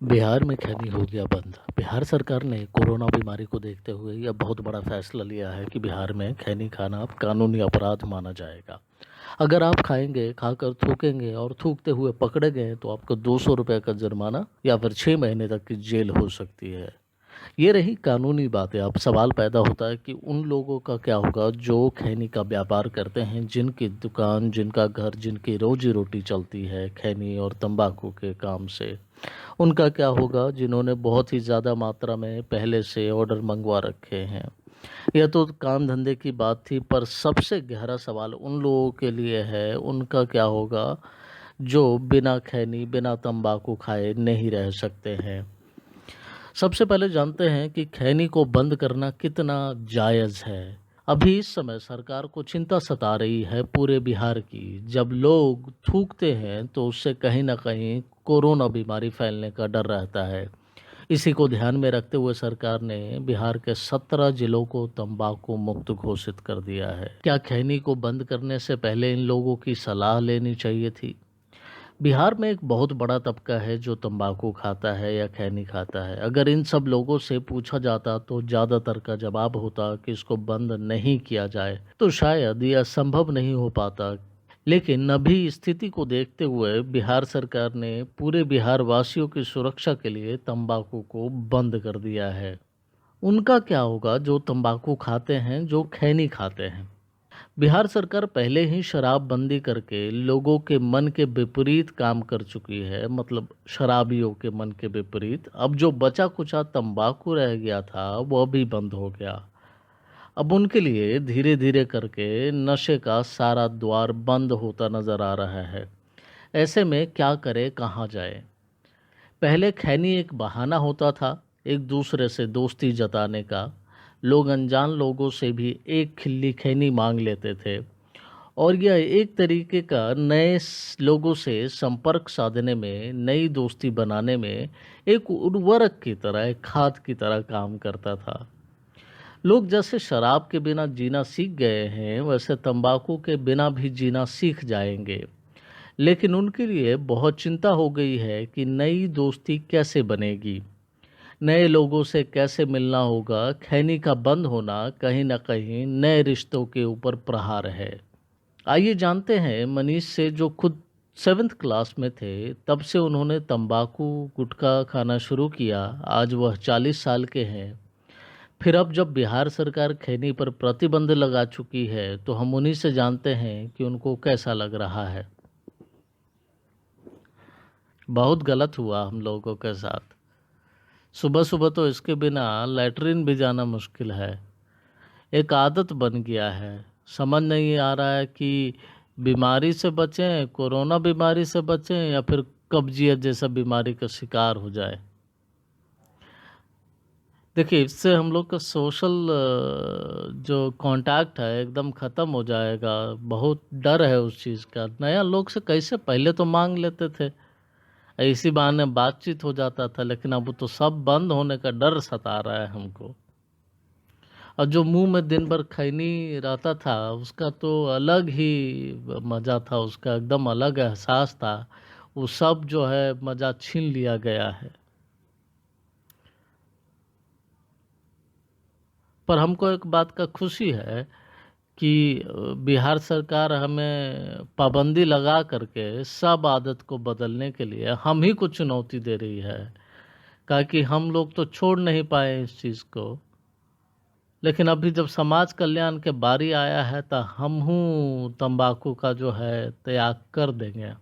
बिहार में खैनी हो गया बंद। बिहार सरकार ने कोरोना बीमारी को देखते हुए यह बहुत बड़ा फैसला लिया है कि बिहार में खैनी खाना अब कानूनी अपराध माना जाएगा। अगर आप खाएंगे, खाकर थूकेंगे और थूकते हुए पकड़े गए तो आपको 200 रुपये का जुर्माना या फिर 6 महीने तक की जेल हो सकती है। ये रही कानूनी बातें। अब सवाल पैदा होता है कि उन लोगों का क्या होगा जो खैनी का व्यापार करते हैं, जिनकी दुकान, जिनका घर, जिनकी रोजी रोटी चलती है खैनी और तंबाकू के काम से। उनका क्या होगा जिन्होंने बहुत ही ज़्यादा मात्रा में पहले से ऑर्डर मंगवा रखे हैं। यह तो काम धंधे की बात थी, पर सबसे गहरा सवाल उन लोगों के लिए है, उनका क्या होगा जो बिना खैनी, बिना तंबाकू खाए नहीं रह सकते हैं। सबसे पहले जानते हैं कि खैनी को बंद करना कितना जायज़ है। अभी इस समय सरकार को चिंता सता रही है पूरे बिहार की। जब लोग थूकते हैं तो उससे कहीं न कहीं कोरोना बीमारी फैलने का डर रहता है। इसी को ध्यान में रखते हुए सरकार ने बिहार के 17 जिलों को तंबाकू मुक्त घोषित कर दिया है। क्या खैनी को बंद करने से पहले इन लोगों की सलाह लेनी चाहिए थी? बिहार में एक बहुत बड़ा तबका है जो तंबाकू खाता है या खैनी खाता है। अगर इन सब लोगों से पूछा जाता तो ज़्यादातर का जवाब होता कि इसको बंद नहीं किया जाए तो शायद यह संभव नहीं हो पाता। लेकिन अभी स्थिति को देखते हुए बिहार सरकार ने पूरे बिहार वासियों की सुरक्षा के लिए तंबाकू को बंद कर दिया है। उनका क्या होगा जो तंबाकू खाते हैं, जो खैनी खाते हैं? बिहार सरकार पहले ही शराबबंदी करके लोगों के मन के विपरीत काम कर चुकी है, मतलब शराबियों के मन के विपरीत। अब जो बचा कुचा तंबाकू रह गया था वह भी बंद हो गया। अब उनके लिए धीरे धीरे करके नशे का सारा द्वार बंद होता नजर आ रहा है। ऐसे में क्या करे, कहाँ जाए? पहले खैनी एक बहाना होता था एक दूसरे से दोस्ती जताने का। लोग अनजान लोगों से भी एक खिल्ली खैनी मांग लेते थे और यह एक तरीके का लोगों से संपर्क साधने में, नई दोस्ती बनाने में एक उर्वरक की तरह, एक खाद की तरह काम करता था। लोग जैसे शराब के बिना जीना सीख गए हैं, वैसे तंबाकू के बिना भी जीना सीख जाएंगे। लेकिन उनके लिए बहुत चिंता हो गई है कि नई दोस्ती कैसे बनेगी, नए लोगों से कैसे मिलना होगा। खैनी का बंद होना कहीं न कहीं नए रिश्तों के ऊपर प्रहार है। आइए जानते हैं मनीष से, जो खुद 7th क्लास में थे तब से उन्होंने तंबाकू गुटखा खाना शुरू किया। आज वह 40 साल के हैं। फिर अब जब बिहार सरकार खैनी पर प्रतिबंध लगा चुकी है तो हम उन्हीं से जानते हैं कि उनको कैसा लग रहा है। बहुत गलत हुआ हम लोगों के साथ। सुबह सुबह तो इसके बिना लैट्रिन भी जाना मुश्किल है। एक आदत बन गया है। समझ नहीं आ रहा है कि बीमारी से बचें, कोरोना बीमारी से बचें या फिर कब्जियत जैसा बीमारी का शिकार हो जाए। देखिए, इससे हम लोग का सोशल जो कांटेक्ट है एकदम ख़त्म हो जाएगा। बहुत डर है उस चीज़ का। नया लोग से कैसे पहले तो मांग लेते थे, इसी बहाने बातचीत हो जाता था, लेकिन अब तो सब बंद होने का डर सता रहा है हमको। और जो मुंह में दिन भर खैनी रहता था उसका तो अलग ही मज़ा था, उसका एकदम अलग एहसास था। वो सब जो है मज़ा छीन लिया गया है। पर हमको एक बात का खुशी है कि बिहार सरकार हमें पाबंदी लगा करके सब आदत को बदलने के लिए हम ही को चुनौती दे रही है। कहा कि हम लोग तो छोड़ नहीं पाए इस चीज़ को, लेकिन अभी जब समाज कल्याण के बारी आया है तो हम हूँ तंबाकू का जो है त्याग कर देंगे,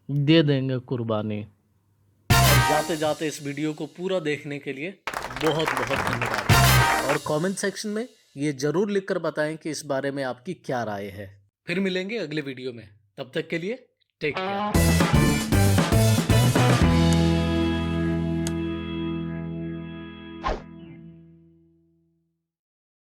दे देंगे कुर्बानी। और जाते जाते इस वीडियो को पूरा देखने के लिए बहुत बहुत धन्यवाद। और कमेंट सेक्शन में ये ज़रूर लिखकर बताएं कि इस बारे में आपकी क्या राय है। फिर मिलेंगे अगले वीडियो में, तब तक के लिए टेक केयर।